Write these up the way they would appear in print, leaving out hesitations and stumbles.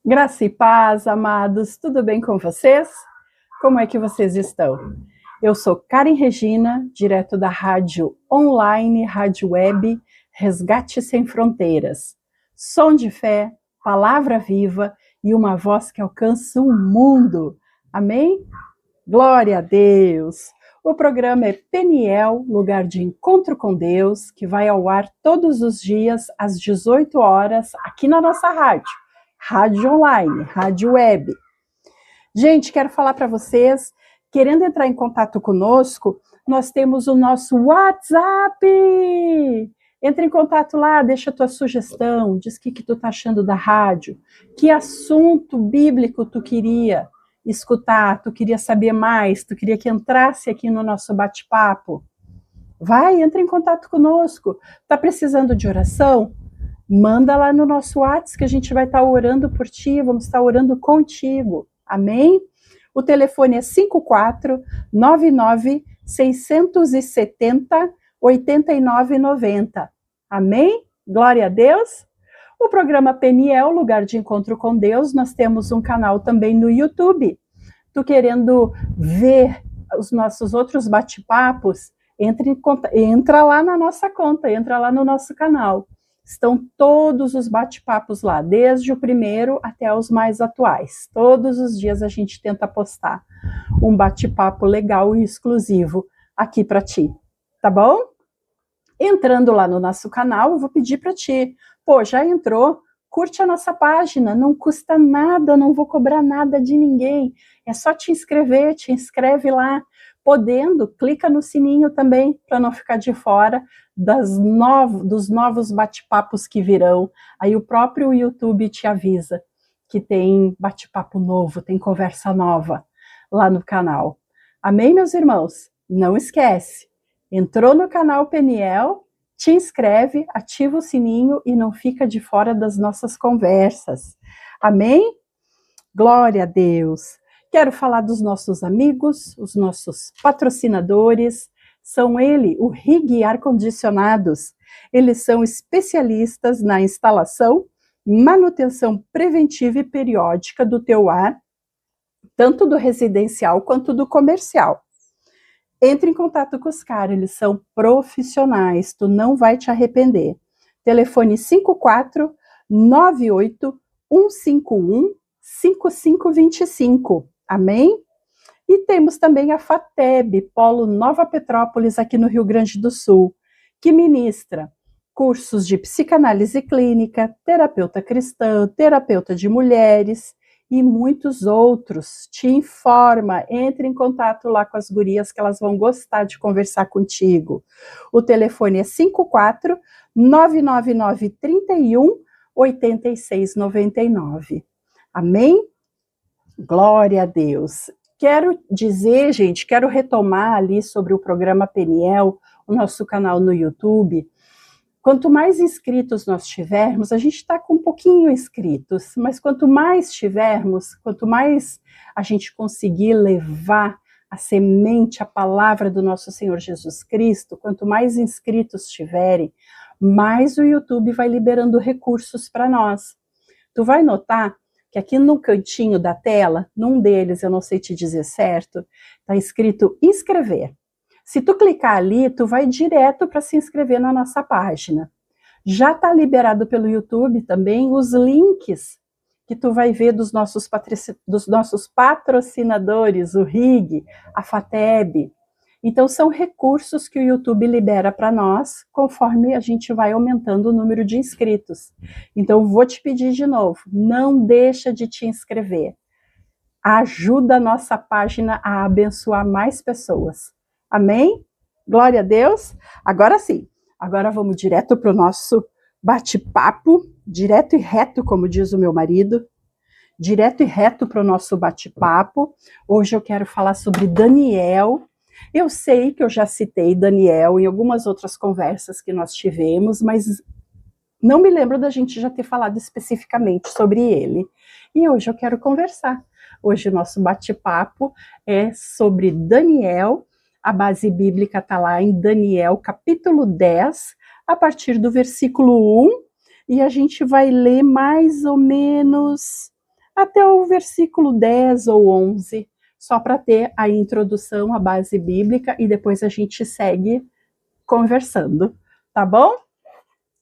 Graça e paz, amados, tudo bem com vocês? Como é que vocês estão? Eu sou Karen Regina, direto da rádio online, rádio web, Resgate Sem Fronteiras. Som de fé, palavra viva e uma voz que alcança o mundo. Amém? Glória a Deus! O programa é Peniel, lugar de encontro com Deus, que vai ao ar todos os dias às 18 horas aqui na nossa rádio online, rádio web. Gente, quero falar para vocês, querendo entrar em contato conosco, nós temos o nosso WhatsApp. Entre em contato lá, deixa a tua sugestão, diz o que tu tá achando da rádio, que assunto bíblico tu queria escutar, tu queria saber mais, tu queria que entrasse aqui no nosso bate-papo. Vai, entra em contato conosco. Tá precisando de oração? Manda lá no nosso WhatsApp que a gente vai estar orando por ti, vamos estar orando contigo. Amém? O telefone é 54-99-670-8990. Amém? Glória a Deus. O programa Peniel, lugar de encontro com Deus, nós temos um canal também no YouTube. Tu querendo ver os nossos outros bate-papos, entra lá na nossa conta, entra lá no nosso canal. Estão todos os bate-papos lá, desde o primeiro até os mais atuais. Todos os dias a gente tenta postar um bate-papo legal e exclusivo aqui para ti, tá bom? Entrando lá no nosso canal, eu vou pedir para ti, já entrou? Curte a nossa página, não custa nada, não vou cobrar nada de ninguém, é só te inscrever, te inscreve lá. Podendo, clica no sininho também, para não ficar de fora dos novos bate-papos que virão. Aí o próprio YouTube te avisa que tem bate-papo novo, tem conversa nova lá no canal. Amém, meus irmãos? Não esquece, entrou no canal Peniel, te inscreve, ativa o sininho e não fica de fora das nossas conversas. Amém? Glória a Deus! Quero falar dos nossos amigos, os nossos patrocinadores, são o RIG Ar-Condicionados. Eles são especialistas na instalação, manutenção preventiva e periódica do teu ar, tanto do residencial quanto do comercial. Entre em contato com os caras, eles são profissionais, tu não vai te arrepender. Telefone 54-98-151-5525. Amém? E temos também a FATEB, Polo Nova Petrópolis, aqui no Rio Grande do Sul, que ministra cursos de psicanálise clínica, terapeuta cristã, terapeuta de mulheres e muitos outros. Te informa, entre em contato lá com as gurias que elas vão gostar de conversar contigo. O telefone é 54-999-31-8699. Amém? Glória a Deus. Quero dizer, gente, quero retomar ali sobre o programa Peniel, o nosso canal no YouTube. Quanto mais inscritos nós tivermos, a gente está com um pouquinho inscritos, mas quanto mais tivermos, quanto mais a gente conseguir levar a semente, a palavra do nosso Senhor Jesus Cristo, quanto mais inscritos tiverem, mais o YouTube vai liberando recursos para nós. Tu vai notar que aqui no cantinho da tela, num deles, eu não sei te dizer certo, está escrito inscrever. Se tu clicar ali, tu vai direto para se inscrever na nossa página. Já está liberado pelo YouTube também os links que tu vai ver dos nossos patrocinadores, o RIG, a FATEB. Então, são recursos que o YouTube libera para nós, conforme a gente vai aumentando o número de inscritos. Então, vou te pedir de novo, não deixa de te inscrever. Ajuda a nossa página a abençoar mais pessoas. Amém? Glória a Deus. Agora sim, agora vamos direto para o nosso bate-papo, direto e reto, como diz o meu marido, direto e reto para o nosso bate-papo. Hoje eu quero falar sobre Daniel. Eu sei que eu já citei Daniel em algumas outras conversas que nós tivemos, mas não me lembro da gente já ter falado especificamente sobre ele. E hoje eu quero conversar. Hoje o nosso bate-papo é sobre Daniel. A base bíblica está lá em Daniel, capítulo 10, a partir do versículo 1, e a gente vai ler mais ou menos até o versículo 10 ou 11, só para ter a introdução, a base bíblica, e depois a gente segue conversando, tá bom?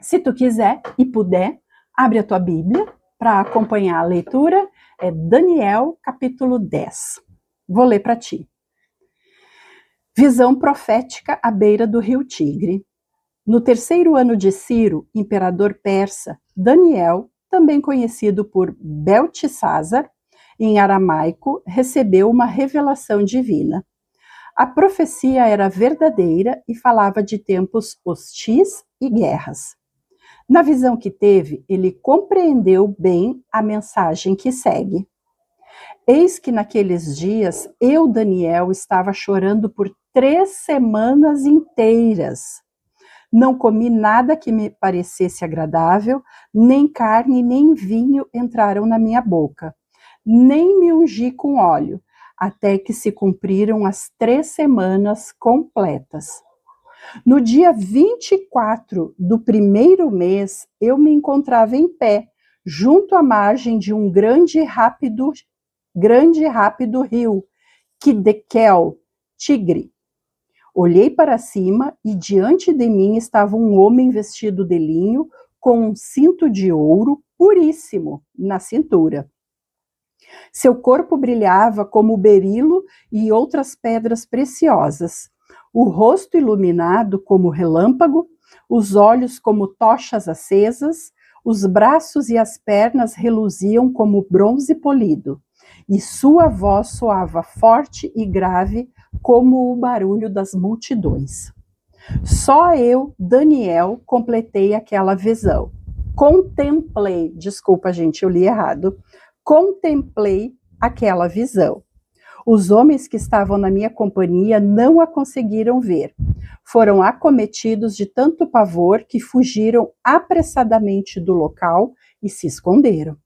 Se tu quiser e puder, abre a tua Bíblia para acompanhar a leitura, é Daniel capítulo 10. Vou ler para ti. Visão profética à beira do rio Tigre. No terceiro ano de Ciro, imperador persa, Daniel, também conhecido por Beltesazar, em aramaico, recebeu uma revelação divina. A profecia era verdadeira e falava de tempos hostis e guerras. Na visão que teve, ele compreendeu bem a mensagem que segue. Eis que naqueles dias, eu, Daniel, estava chorando por 3 semanas inteiras. Não comi nada que me parecesse agradável, nem carne nem vinho entraram na minha boca, nem me ungi com óleo, até que se cumpriram as 3 semanas completas. No dia 24 do primeiro mês, eu me encontrava em pé, junto à margem de um grande e rápido rio, Kiddekel, Tigre. Olhei para cima e diante de mim estava um homem vestido de linho, com um cinto de ouro puríssimo na cintura. Seu corpo brilhava como berilo e outras pedras preciosas. O rosto iluminado como relâmpago, os olhos como tochas acesas, os braços e as pernas reluziam como bronze polido, e sua voz soava forte e grave como o barulho das multidões. Só eu, Daniel, completei aquela visão. Desculpa, gente, eu li errado. Contemplei aquela visão. Os homens que estavam na minha companhia não a conseguiram ver. Foram acometidos de tanto pavor que fugiram apressadamente do local e se esconderam.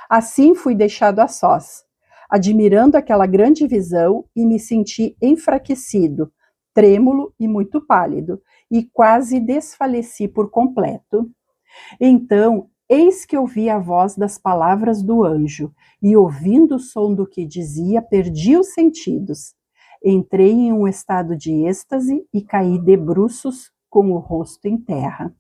Assim fui deixado a sós, admirando aquela grande visão, e me senti enfraquecido, trêmulo e muito pálido, e quase desfaleci por completo. Então, eis que ouvi a voz das palavras do anjo, e ouvindo o som do que dizia, perdi os sentidos. Entrei em um estado de êxtase e caí de bruços com o rosto em terra.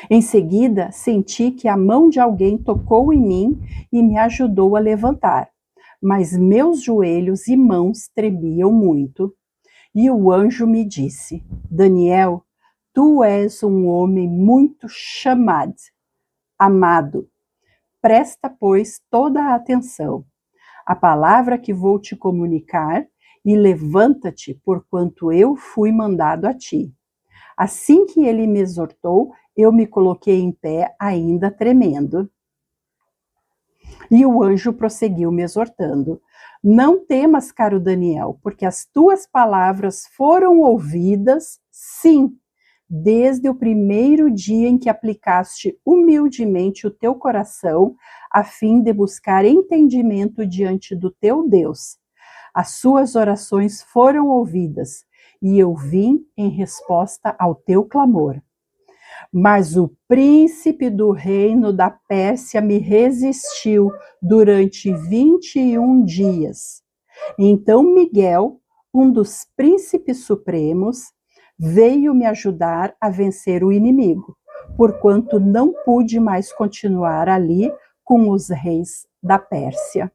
Em seguida, senti que a mão de alguém tocou em mim e me ajudou a levantar, mas meus joelhos e mãos tremiam muito. E o anjo me disse: Daniel, tu és um homem muito amado. Presta, pois, toda a atenção à palavra que vou te comunicar e levanta-te, porquanto eu fui mandado a ti. Assim que ele me exortou, eu me coloquei em pé, ainda tremendo. E o anjo prosseguiu me exortando: Não temas, caro Daniel, porque as tuas palavras foram ouvidas, sim, desde o primeiro dia em que aplicaste humildemente o teu coração, a fim de buscar entendimento diante do teu Deus. As suas orações foram ouvidas, e eu vim em resposta ao teu clamor. Mas o príncipe do reino da Pérsia me resistiu durante 21 dias. Então Miguel, um dos príncipes supremos, veio me ajudar a vencer o inimigo, porquanto não pude mais continuar ali com os reis da Pérsia.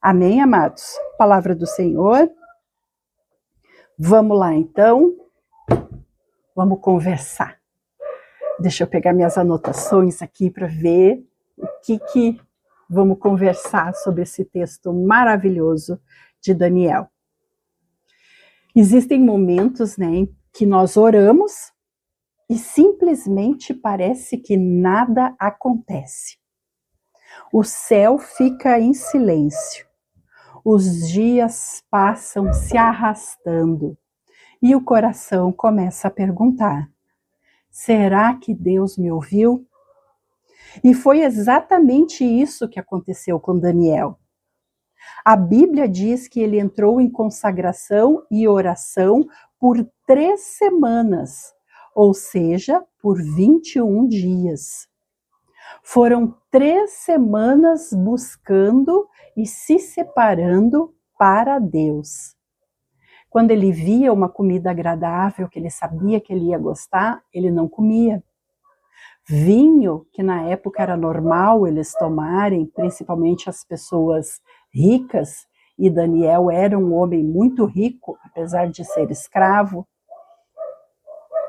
Amém, amados? Palavra do Senhor. Vamos lá, então. Vamos conversar. Deixa eu pegar minhas anotações aqui para ver o que vamos conversar sobre esse texto maravilhoso de Daniel. Existem momentos, né, em que nós oramos e simplesmente parece que nada acontece. O céu fica em silêncio. Os dias passam se arrastando e o coração começa a perguntar: será que Deus me ouviu? E foi exatamente isso que aconteceu com Daniel. A Bíblia diz que ele entrou em consagração e oração por 3 semanas, ou seja, por 21 dias. Foram 3 semanas buscando e se separando para Deus. Quando ele via uma comida agradável, que ele sabia que ele ia gostar, ele não comia. Vinho, que na época era normal eles tomarem, principalmente as pessoas ricas, e Daniel era um homem muito rico, apesar de ser escravo,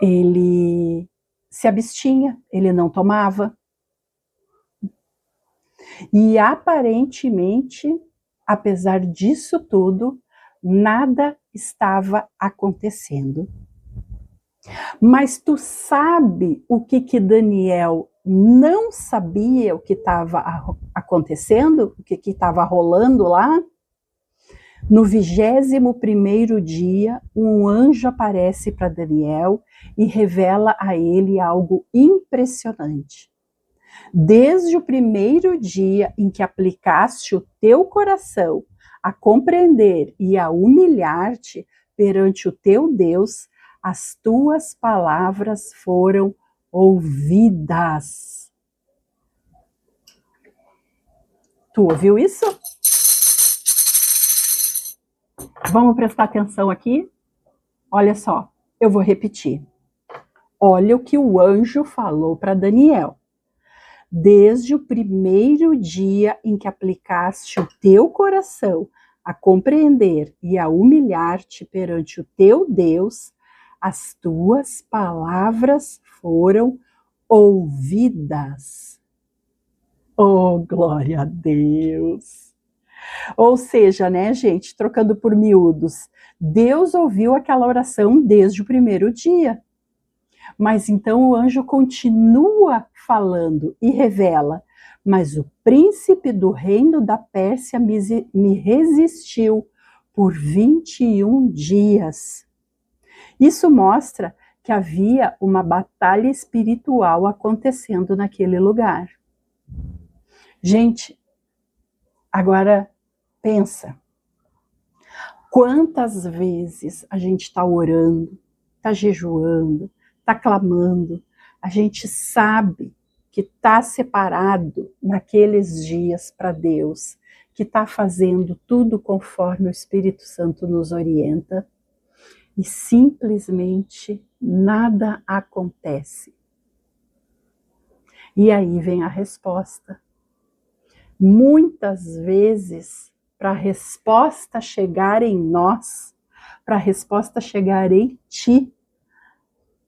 ele se abstinha, ele não tomava. E aparentemente, apesar disso tudo, nada estava acontecendo. Mas tu sabe o que Daniel não sabia o que estava acontecendo? O que estava rolando lá? No 21º dia, um anjo aparece para Daniel e revela a ele algo impressionante. Desde o primeiro dia em que aplicaste o teu coração a compreender e a humilhar-te perante o teu Deus, as tuas palavras foram ouvidas. Tu ouviu isso? Vamos prestar atenção aqui? Olha só, eu vou repetir. Olha o que o anjo falou para Daniel. Desde o primeiro dia em que aplicaste o teu coração a compreender e a humilhar-te perante o teu Deus, as tuas palavras foram ouvidas. Oh, glória a Deus! Ou seja, né, gente, trocando por miúdos, Deus ouviu aquela oração desde o primeiro dia. Mas então o anjo continua falando e revela: mas o príncipe do reino da Pérsia me resistiu por 21 dias. Isso mostra que havia uma batalha espiritual acontecendo naquele lugar. Gente, agora pensa. Quantas vezes a gente está orando, está jejuando, está clamando, a gente sabe que está separado naqueles dias para Deus, que está fazendo tudo conforme o Espírito Santo nos orienta, e simplesmente nada acontece. E aí vem a resposta. Muitas vezes, para a resposta chegar em nós, para a resposta chegar em ti,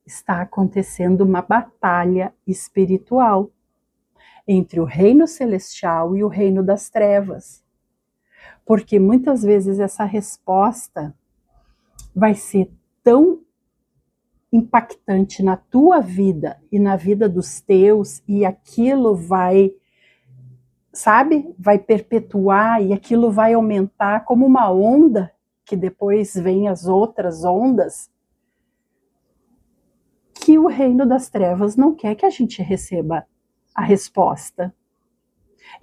está acontecendo uma batalha espiritual entre o reino celestial e o reino das trevas. Porque muitas vezes essa resposta vai ser tão impactante na tua vida e na vida dos teus, e aquilo vai, sabe, vai perpetuar, e aquilo vai aumentar como uma onda, que depois vem as outras ondas, que o reino das trevas não quer que a gente receba a resposta.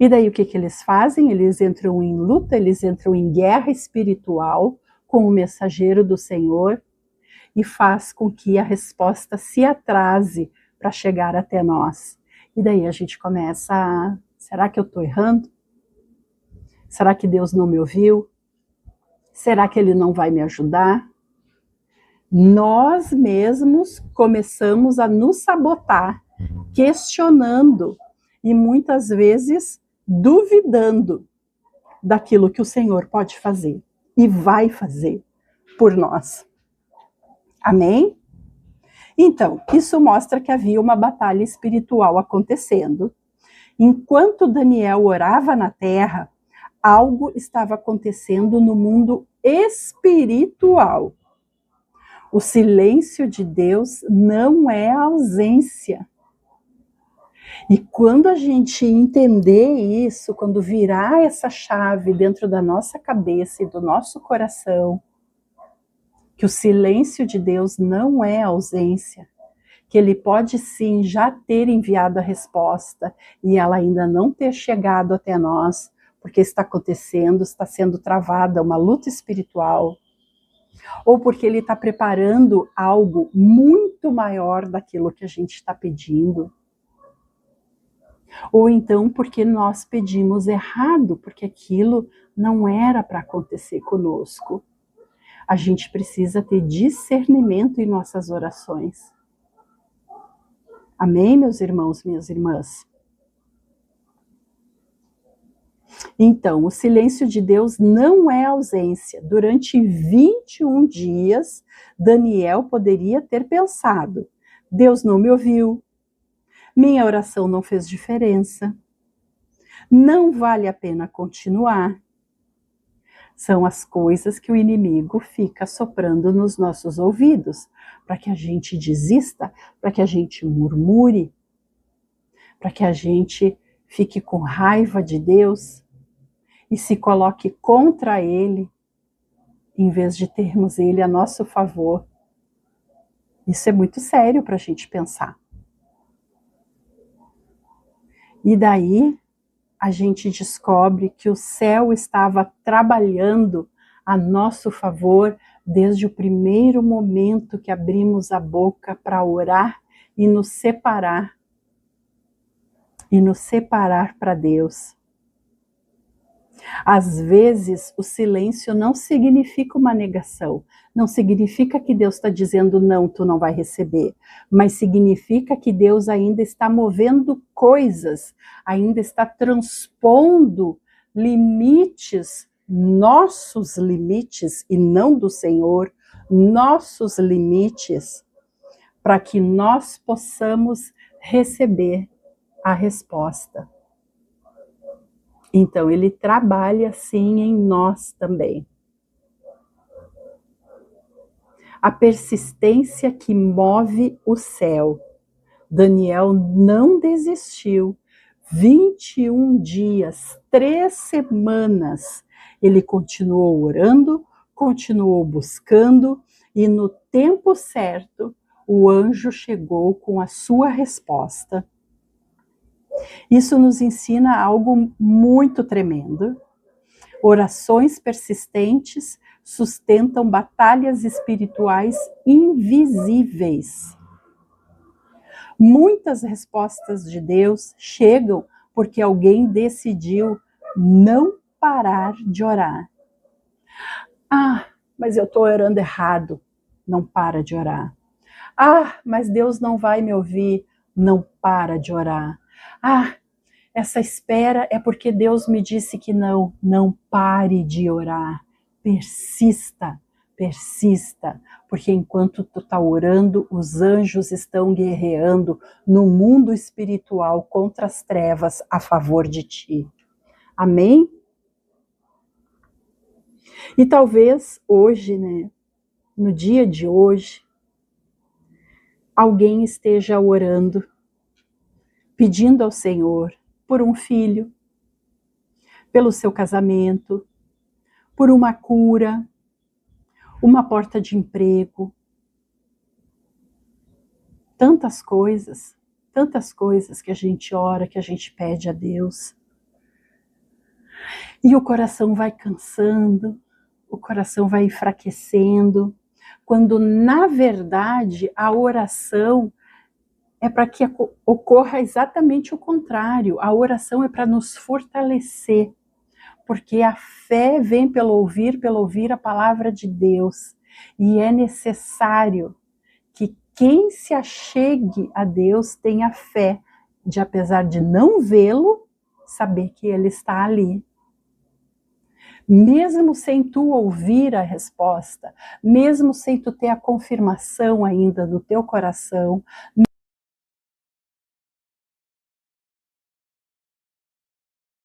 E daí o que eles fazem? Eles entram em luta, eles entram em guerra espiritual com o mensageiro do Senhor, e faz com que a resposta se atrase para chegar até nós. E daí a gente começa a: será que eu estou errando? Será que Deus não me ouviu? Será que Ele não vai me ajudar? Nós mesmos começamos a nos sabotar, questionando e muitas vezes duvidando daquilo que o Senhor pode fazer e vai fazer por nós. Amém? Então, isso mostra que havia uma batalha espiritual acontecendo. Enquanto Daniel orava na terra, algo estava acontecendo no mundo espiritual. O silêncio de Deus não é ausência. E quando a gente entender isso, quando virar essa chave dentro da nossa cabeça e do nosso coração, que o silêncio de Deus não é ausência, que Ele pode sim já ter enviado a resposta e ela ainda não ter chegado até nós, porque está acontecendo, está sendo travada uma luta espiritual, ou porque Ele está preparando algo muito maior daquilo que a gente está pedindo. Ou então porque nós pedimos errado, porque aquilo não era para acontecer conosco. A gente precisa ter discernimento em nossas orações. Amém, meus irmãos, minhas irmãs? Então, o silêncio de Deus não é ausência. Durante 21 dias, Daniel poderia ter pensado: Deus não me ouviu, minha oração não fez diferença, não vale a pena continuar. São as coisas que o inimigo fica soprando nos nossos ouvidos, para que a gente desista, para que a gente murmure, para que a gente fique com raiva de Deus e se coloque contra Ele, em vez de termos Ele a nosso favor. Isso é muito sério para a gente pensar. E daí a gente descobre que o céu estava trabalhando a nosso favor desde o primeiro momento que abrimos a boca para orar e nos separar para Deus. Às vezes, o silêncio não significa uma negação, não significa que Deus está dizendo não, tu não vai receber, mas significa que Deus ainda está movendo coisas, ainda está transpondo limites, nossos limites, e não do Senhor, nossos limites, para que nós possamos receber a resposta. Então, ele trabalha assim em nós também. A persistência que move o céu. Daniel não desistiu. 21 dias, 3 semanas, ele continuou orando, continuou buscando, e no tempo certo, o anjo chegou com a sua resposta. Isso nos ensina algo muito tremendo. Orações persistentes sustentam batalhas espirituais invisíveis. Muitas respostas de Deus chegam porque alguém decidiu não parar de orar. Ah, mas eu estou orando errado. Não para de orar. Ah, mas Deus não vai me ouvir. Não para de orar. Ah, essa espera é porque Deus me disse que não. Não pare de orar. Persista, persista. Porque enquanto tu está orando, os anjos estão guerreando no mundo espiritual contra as trevas a favor de ti. Amém? E talvez hoje, né, no dia de hoje, alguém esteja orando, pedindo ao Senhor por um filho, pelo seu casamento, por uma cura, uma porta de emprego. Tantas coisas que a gente ora, que a gente pede a Deus. E o coração vai cansando, o coração vai enfraquecendo, quando na verdade a oração é para que ocorra exatamente o contrário. A oração é para nos fortalecer, porque a fé vem pelo ouvir a palavra de Deus. E é necessário que quem se achegue a Deus tenha fé de, apesar de não vê-lo, saber que Ele está ali. Mesmo sem tu ouvir a resposta, mesmo sem tu ter a confirmação ainda no teu coração,